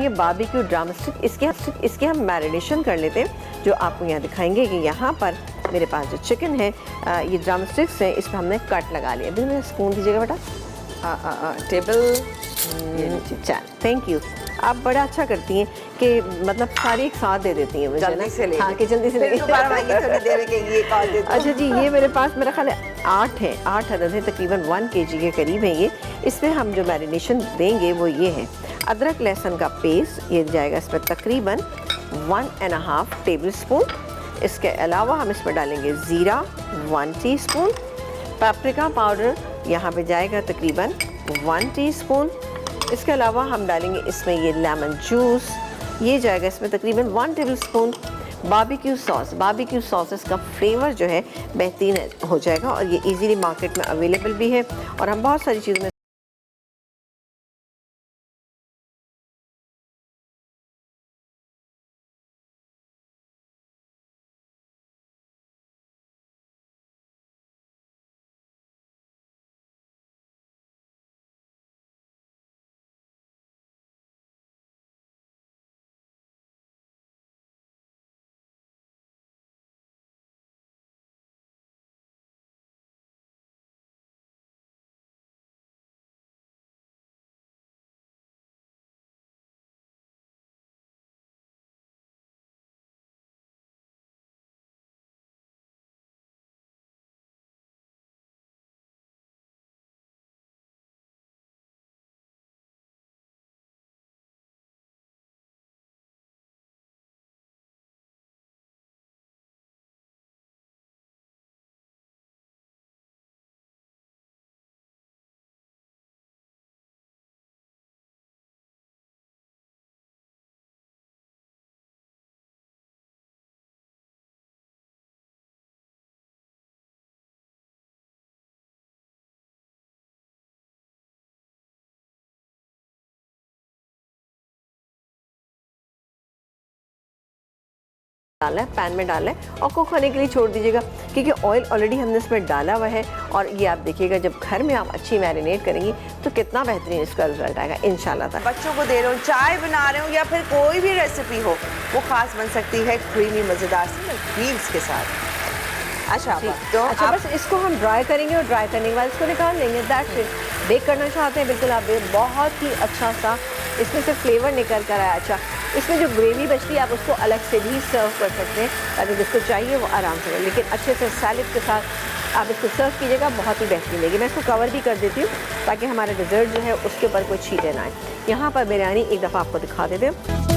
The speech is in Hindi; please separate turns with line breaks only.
बारबेक्यू ड्रमस्टिक, इसके हम मैरिनेशन कर लेते हैं। जो आपको यहाँ दिखाएंगे कि यहाँ पर मेरे पास जो चिकन है, ये ड्रमस्टिक्स है, इस पर हमने कट लगा लिया। अभी मेरा स्पून दीजिएगा बेटा।
टेबल
चल, थैंक यू। आप बड़ा अच्छा करती हैं कि मतलब सारी एक साथ दे देती हैं मुझे।
जल्दी से ले,
हाँ कि जल्दी से ले।
थोड़ी देर के ये कॉल दे दो।
अच्छा जी, ये मेरे पास मेरा ख्याल है 8 अदद है, तकरीबन 1 kg के करीब है ये। इसमें हम जो मैरिनेशन देंगे वो ये है। अदरक लहसुन का पेस्ट ये जाएगा इसमें तकरीबन 1.5 टेबल स्पून। इसके अलावा हम इसमें डालेंगे ज़ीरा 1 टीस्पून। पेपरिका पाउडर यहाँ पे जाएगा तकरीबन 1 टीस्पून। इसके अलावा हम डालेंगे इसमें ये लेमन जूस, ये जाएगा इसमें तकरीबन 1 टेबल स्पून। बारबेक्यू सॉस इसका फ्लेवर जो है बेहतरीन हो जाएगा और ये इजीली मार्केट में अवेलेबल भी है और हम बहुत सारी चीज़ों में डालना है, पैन में डालना है और कुक होने के लिए छोड़ दीजिएगा क्योंकि ऑयल ऑलरेडी हमने इसमें डाला हुआ है। और ये आप देखिएगा जब घर में आप अच्छी मैरिनेट करेंगी तो कितना बेहतरीन इसका रिजल्ट आएगा इंशाल्लाह।
बच्चों को दे रहे हो, चाय बना रहे हो या फिर कोई भी रेसिपी हो वो खास बन सकती है क्रीमी मज़ेदार से क्रीम्स के साथ। अच्छा तो
अच्छा बस इसको हम ड्राई करेंगे और ड्राई करने के बाद इसको निकाल लेंगे। That's it. बेक करना चाहते हैं बिल्कुल आप बहुत ही अच्छा सा इसमें से फ्लेवर निकल कर आया। अच्छा इसमें जो ग्रेवी बचती है आप उसको अलग से भी सर्व कर सकते हैं ताकि जिसको चाहिए वो आराम से, लेकिन अच्छे से सैलेड के साथ आप इसको सर्व कीजिएगा, बहुत ही बेहतरीन लगेगी। मैं इसको कवर भी कर देती हूँ ताकि हमारा डिज़र्ट जो है उसके ऊपर कोई छींटे ना आए। यहाँ पर बिरयानी एक दफ़ा आपको दिखा देते हैं।